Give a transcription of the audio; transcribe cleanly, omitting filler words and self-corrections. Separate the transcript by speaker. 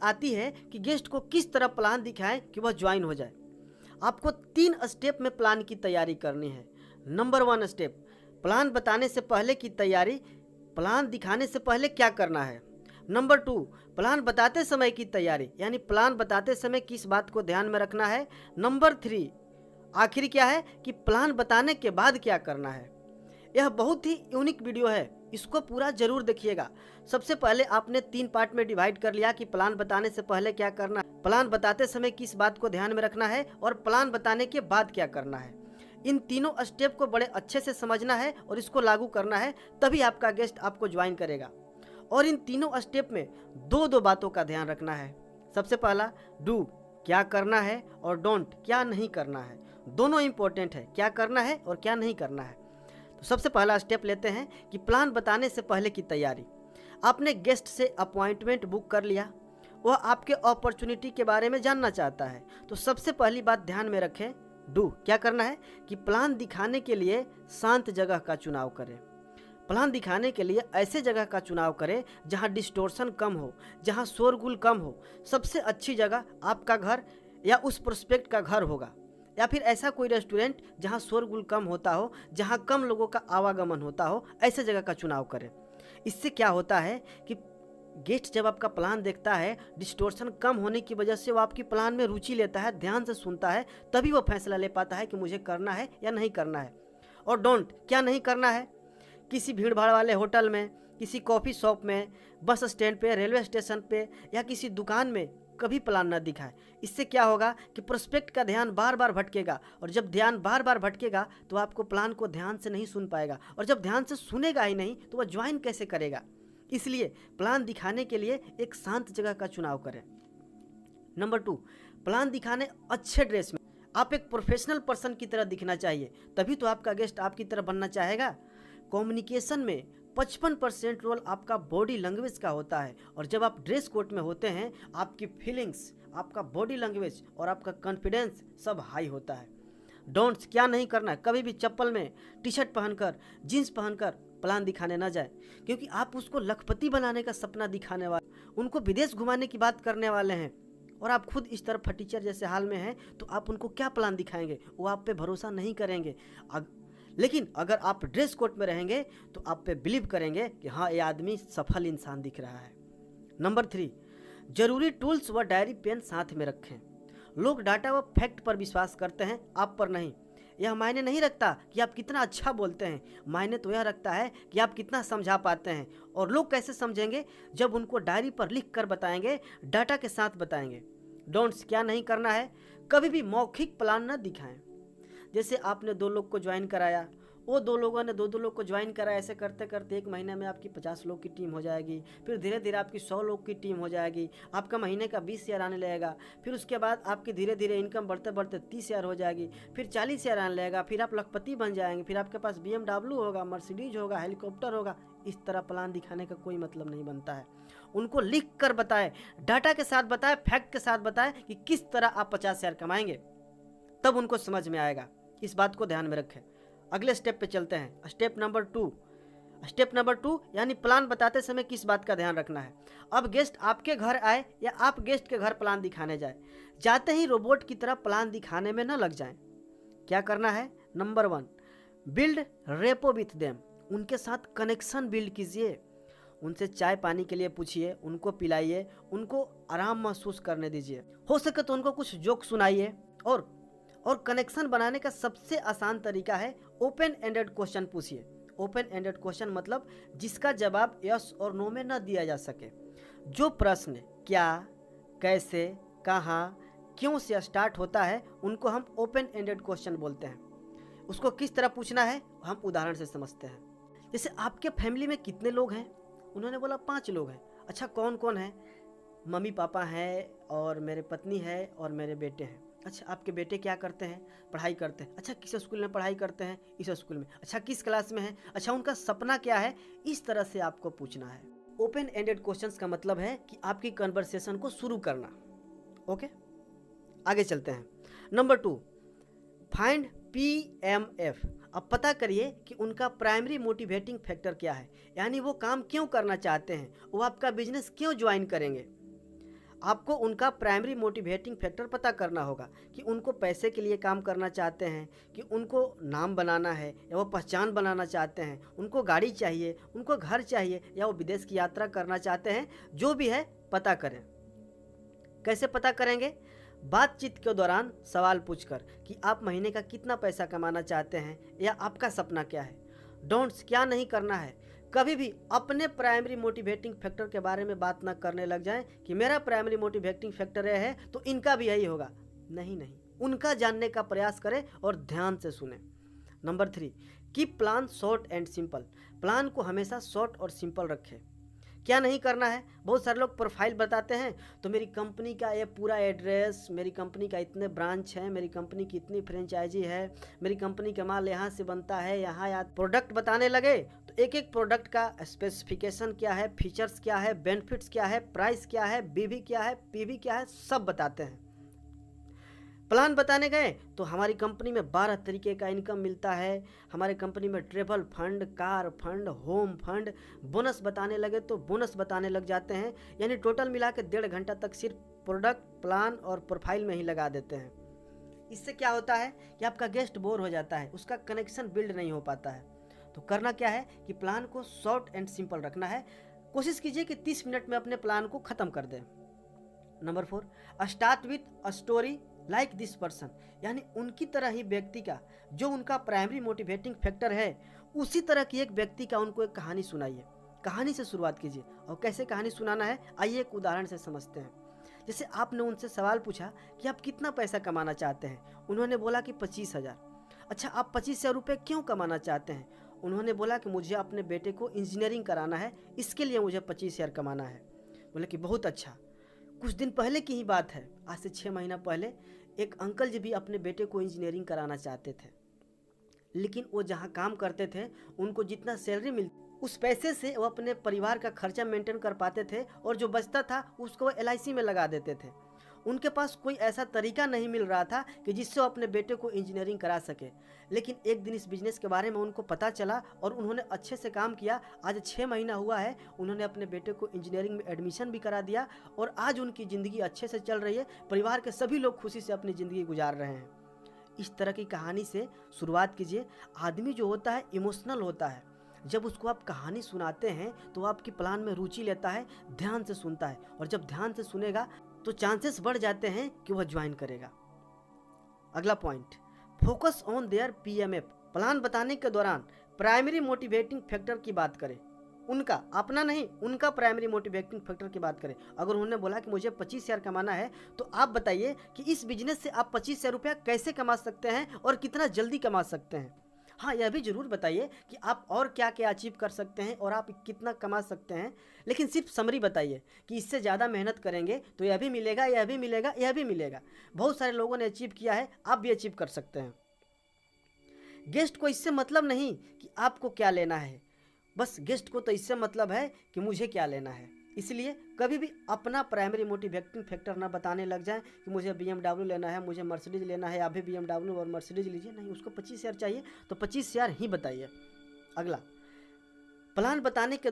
Speaker 1: आती है कि गेस्ट को किस तरह प्लान दिखाएं कि वह ज्वाइन हो जाए। आपको 3 स्टेप में प्लान की तैयारी करनी है। नंबर 1 स्टेप, प्लान बताने से पहले की तैयारी, प्लान दिखाने से पहले क्या करना है। नंबर 2, प्लान बताते समय की तैयारी, यानी प्लान बताते समय किस बात को ध्यान में रखना है। नंबर 3, आखिर क्या है कि प्लान बताने के बाद क्या करना है। यह बहुत ही यूनिक वीडियो है, इसको पूरा जरूर देखिएगा। सबसे पहले आपने 3 पार्ट में डिवाइड कर लिया कि प्लान बताने से पहले क्या करना है, प्लान बताते समय किस बात को ध्यान में रखना है और प्लान बताने के बाद क्या करना है। इन तीनों स्टेप को बड़े अच्छे से समझना है और इसको लागू करना है, तभी आपका गेस्ट आपको ज्वाइन करेगा। और इन तीनों स्टेप में दो बातों का ध्यान रखना है। सबसे पहला डू, क्या करना है, और डोंट, क्या नहीं करना है। दोनों इंपॉर्टेंट है, क्या करना है और क्या नहीं करना है। तो सबसे पहला स्टेप लेते हैं कि प्लान बताने से पहले की तैयारी। आपने गेस्ट से अपॉइंटमेंट बुक कर लिया, वह आपके अपॉर्चुनिटी के बारे में जानना चाहता है। तो सबसे पहली बात ध्यान में रखें, डू, क्या करना है कि प्लान दिखाने के लिए शांत जगह का चुनाव करें। प्लान दिखाने के लिए ऐसे जगह का चुनाव करें जहां डिस्टोर्शन कम हो, जहां शोरगुल कम हो। सबसे अच्छी जगह आपका घर या उस प्रोस्पेक्ट का घर होगा, या फिर ऐसा कोई रेस्टोरेंट जहां शोरगुल कम होता हो, जहां कम लोगों का आवागमन होता हो, ऐसे जगह का चुनाव करें। इससे क्या होता है कि गेस्ट जब आपका प्लान देखता है, डिस्टोर्शन कम होने की वजह से वो आपकी प्लान में रुचि लेता है, ध्यान से सुनता है, तभी वो फैसला ले पाता है कि मुझे करना है या नहीं करना है। और डोंट, क्या नहीं करना है, किसी भीड़ भाड़ वाले होटल में, किसी कॉफ़ी शॉप में, बस स्टैंड पे, रेलवे स्टेशन पे या किसी दुकान में कभी प्लान न दिखाए। इससे क्या होगा कि प्रोस्पेक्ट का ध्यान बार बार भटकेगा, और जब ध्यान बार बार भटकेगा तो आपको प्लान को ध्यान से नहीं सुन पाएगा, और जब ध्यान से सुनेगा ही नहीं तो वह ज्वाइन कैसे करेगा। इसलिए प्लान दिखाने के लिए एक शांत जगह का चुनाव करें। नंबर 2, प्लान दिखाने अच्छे ड्रेस में। आप एक प्रोफेशनल पर्सन की तरह दिखना चाहिए, तभी तो आपका गेस्ट आपकी तरह बनना चाहेगा। कम्युनिकेशन में 55% रोल आपका बॉडी लैंग्वेज का होता है, और जब आप ड्रेस कोड में होते हैं आपकी फीलिंग्स, आपका बॉडी लैंग्वेज और आपका कॉन्फिडेंस सब हाई होता है। डोंट्स, क्या नहीं करना है, कभी भी चप्पल में, टी शर्ट पहनकर, जीन्स पहनकर प्लान दिखाने ना जाए, क्योंकि आप उसको लखपति बनाने का सपना दिखाने वाले, उनको विदेश घुमाने की बात करने वाले हैं, और आप खुद इस तरह फटीचर जैसे हाल में हैं, तो आप उनको क्या प्लान दिखाएंगे, वो आप पे भरोसा नहीं करेंगे। लेकिन अगर आप ड्रेस कोड में रहेंगे तो आप पे बिलीव करेंगे कि हाँ, ये आदमी सफल इंसान दिख रहा है। नंबर 3, जरूरी टूल्स व डायरी पेन साथ में रखें। लोग डाटा व फैक्ट पर विश्वास करते हैं, आप पर नहीं। यह मायने नहीं रखता कि आप कितना अच्छा बोलते हैं, मायने तो यह रखता है कि आप कितना समझा पाते हैं। और लोग कैसे समझेंगे, जब उनको डायरी पर लिख कर बताएंगे, डाटा के साथ बताएंगे। डोंट्स, क्या नहीं करना है, कभी भी मौखिक प्लान न दिखाएं। जैसे आपने 2 लोग को ज्वाइन कराया, वो 2 लोगों ने 2 लोग को ज्वाइन कराया, ऐसे करते करते 1 महीने में आपकी 50 लोग की टीम हो जाएगी, फिर धीरे धीरे आपकी 100 लोग की टीम हो जाएगी, आपका महीने का 20,000 आने लगेगा, फिर उसके बाद आपकी धीरे धीरे इनकम बढ़ते बढ़ते 30,000 हो जाएगी, फिर 40,000 आने लगेगा, फिर आप लखपति बन जाएंगे, फिर आपके पास BMW होगा, मर्सिडीज होगा, हेलीकॉप्टर होगा। इस तरह प्लान दिखाने का कोई मतलब नहीं बनता है। उनको लिख कर बताए, डाटा के साथ बताए, फैक्ट के साथ बताए कि किस तरह आप 50,000 कमाएंगे, तब उनको समझ में आएगा। इस बात को ध्यान में रखें। अगले स्टेप पे चलते हैं, स्टेप नंबर 2। स्टेप नंबर 2 यानी प्लान बताते समय किस बात का ध्यान रखना है। अब गेस्ट आपके घर आए या आप गेस्ट के घर प्लान दिखाने जाए, जाते ही रोबोट की तरह प्लान दिखाने में न लग जाएं। क्या करना है, number 1, build repo with them. उनके साथ कनेक्शन बिल्ड कीजिए, उनसे चाय पानी के लिए पूछिए, उनको पिलाइए, उनको आराम महसूस करने दीजिए, हो सके तो उनको कुछ जोक सुनाइए। और कनेक्शन बनाने का सबसे आसान तरीका है ओपन एंडेड क्वेश्चन पूछिए। ओपन एंडेड क्वेश्चन मतलब जिसका जवाब यस और नो में न दिया जा सके। जो प्रश्न क्या, कैसे, कहाँ, क्यों से स्टार्ट होता है उनको हम ओपन एंडेड क्वेश्चन बोलते हैं। उसको किस तरह पूछना है हम उदाहरण से समझते हैं। जैसे आपके फैमिली में कितने लोग हैं, उन्होंने बोला 5 लोग हैं। अच्छा, कौन कौन है, मम्मी पापा हैं और मेरे पत्नी है और मेरे बेटे हैं। अच्छा, आपके बेटे क्या करते हैं, पढ़ाई करते हैं। अच्छा, किस स्कूल में पढ़ाई करते हैं, इस स्कूल में। अच्छा, किस क्लास में है। अच्छा, उनका सपना क्या है। इस तरह से आपको पूछना है। ओपन एंडेड क्वेश्चंस का मतलब है कि आपकी कन्वर्सेशन को शुरू करना। ओके, आगे चलते हैं। Number 2, find PMF। अब पता करिए कि उनका प्राइमरी मोटिवेटिंग फैक्टर क्या है, यानी वो काम क्यों करना चाहते हैं, वो आपका बिजनेस क्यों ज्वाइन करेंगे। आपको उनका प्राइमरी मोटिवेटिंग फैक्टर पता करना होगा कि उनको पैसे के लिए काम करना चाहते हैं, कि उनको नाम बनाना है या वो पहचान बनाना चाहते हैं, उनको गाड़ी चाहिए, उनको घर चाहिए, या वो विदेश की यात्रा करना चाहते हैं। जो भी है पता करें। कैसे पता करेंगे? बातचीत के दौरान सवाल पूछकर कि आप महीने का कितना पैसा कमाना चाहते हैं या आपका सपना क्या है। डोंट्स, क्या नहीं करना है, कभी भी अपने प्राइमरी मोटिवेटिंग फैक्टर के बारे में बात ना करने लग जाएं कि मेरा प्राइमरी मोटिवेटिंग फैक्टर यह है तो इनका भी यही होगा। नहीं नहीं, उनका जानने का प्रयास करें और ध्यान से सुने। Number 3, keep plan short and simple. Plan को हमेशा शॉर्ट और सिंपल रखें। क्या नहीं करना है? बहुत सारे लोग प्रोफाइल बताते हैं तो मेरी कंपनी का ये पूरा एड्रेस, मेरी कंपनी का इतने ब्रांच हैं, मेरी कंपनी की इतनी फ्रेंचाइजी है, मेरी कंपनी का माल यहाँ से बनता है, यहाँ या प्रोडक्ट बताने लगे तो एक एक प्रोडक्ट का स्पेसिफिकेशन क्या है, फीचर्स क्या है, बेनिफिट्स क्या है, प्राइस क्या है, बीवी क्या है, पीवी क्या है, सब बताते हैं। प्लान बताने गए तो हमारी कंपनी में 12 तरीके का इनकम मिलता है, हमारे कंपनी में travel fund, car fund, home fund, bonus बताने लगे तो बोनस बताने लग जाते हैं। यानी टोटल मिला के 1.5 घंटा तक सिर्फ प्रोडक्ट, प्लान और प्रोफाइल में ही लगा देते हैं। इससे क्या होता है कि आपका गेस्ट बोर हो जाता है, उसका कनेक्शन बिल्ड नहीं हो पाता है। तो करना क्या है कि प्लान को शॉर्ट एंड सिंपल रखना है। कोशिश कीजिए कि 30 मिनट में अपने प्लान को ख़त्म कर दें। Number 4, start with a story like this person. यानी उनकी तरह ही व्यक्ति का, जो उनका प्राइमरी मोटिवेटिंग फैक्टर है, उसी तरह की एक व्यक्ति का उनको एक कहानी सुनाइए। कहानी से शुरुआत कीजिए। और कैसे कहानी सुनाना है, आइए एक उदाहरण से समझते हैं। जैसे आपने उनसे सवाल पूछा कि आप कितना पैसा कमाना चाहते हैं। उन्होंने बोला कि 25,000। अच्छा, आप 25,000 रुपये क्यों कमाना चाहते हैं? उन्होंने बोला कि मुझे अपने बेटे को इंजीनियरिंग कराना है, इसके लिए मुझे 25,000 कमाना है। बोले कि बहुत अच्छा। कुछ दिन पहले की ही बात है, आज से 6 महीना पहले एक अंकल जी भी अपने बेटे को इंजीनियरिंग कराना चाहते थे, लेकिन वो जहाँ काम करते थे उनको जितना सैलरी मिलती उस पैसे से वो अपने परिवार का खर्चा मेंटेन कर पाते थे और जो बचता था उसको वो LIC में लगा देते थे। उनके पास कोई ऐसा तरीका नहीं मिल रहा था कि जिससे वो अपने बेटे को इंजीनियरिंग करा सके। लेकिन एक दिन इस बिजनेस के बारे में उनको पता चला और उन्होंने अच्छे से काम किया। आज 6 महीना हुआ है, उन्होंने अपने बेटे को इंजीनियरिंग में एडमिशन भी करा दिया और आज उनकी ज़िंदगी अच्छे से चल रही है। परिवार के सभी लोग खुशी से अपनी ज़िंदगी गुजार रहे हैं। इस तरह की कहानी से शुरुआत कीजिए। आदमी जो होता है इमोशनल होता है, जब उसको आप कहानी सुनाते हैं तो आपकी प्लान में रुचि लेता है, ध्यान से सुनता है, और जब ध्यान से सुनेगा तो चांसेस बढ़ जाते हैं कि वह ज्वाइन करेगा। अगला point, focus on their PMF। Plan बताने के दौरान प्राइमरी मोटिवेटिंग फैक्टर की बात करें, उनका, अपना नहीं, उनका प्राइमरी मोटिवेटिंग फैक्टर की बात करें। अगर उन्होंने बोला कि मुझे 25,000 कमाना है तो आप बताइए कि इस बिजनेस से आप 25,000 रुपया कैसे कमा सकते हैं और कितना जल्दी कमा सकते हैं। हाँ, यह भी जरूर बताइए कि आप और क्या क्या अचीव कर सकते हैं और आप कितना कमा सकते हैं, लेकिन सिर्फ समरी बताइए कि इससे ज़्यादा मेहनत करेंगे तो यह भी मिलेगा, यह भी मिलेगा, यह भी मिलेगा। बहुत सारे लोगों ने अचीव किया है, आप भी अचीव कर सकते हैं। गेस्ट को इससे मतलब नहीं कि आपको क्या लेना है, बस गेस्ट को तो इससे मतलब है कि मुझे क्या लेना है। इसलिए कभी भी अपना प्राइमरी मोटिवेटिंग फैक्टर ना बताने लग जाएं कि मुझे BMW लेना है, मुझे मर्सिडीज लेना है, आप भी BMW और मर्सिडीज लीजिए। नहीं, उसको 25,000 चाहिए तो 25,000 ही बताइए। अगला, प्लान बताने के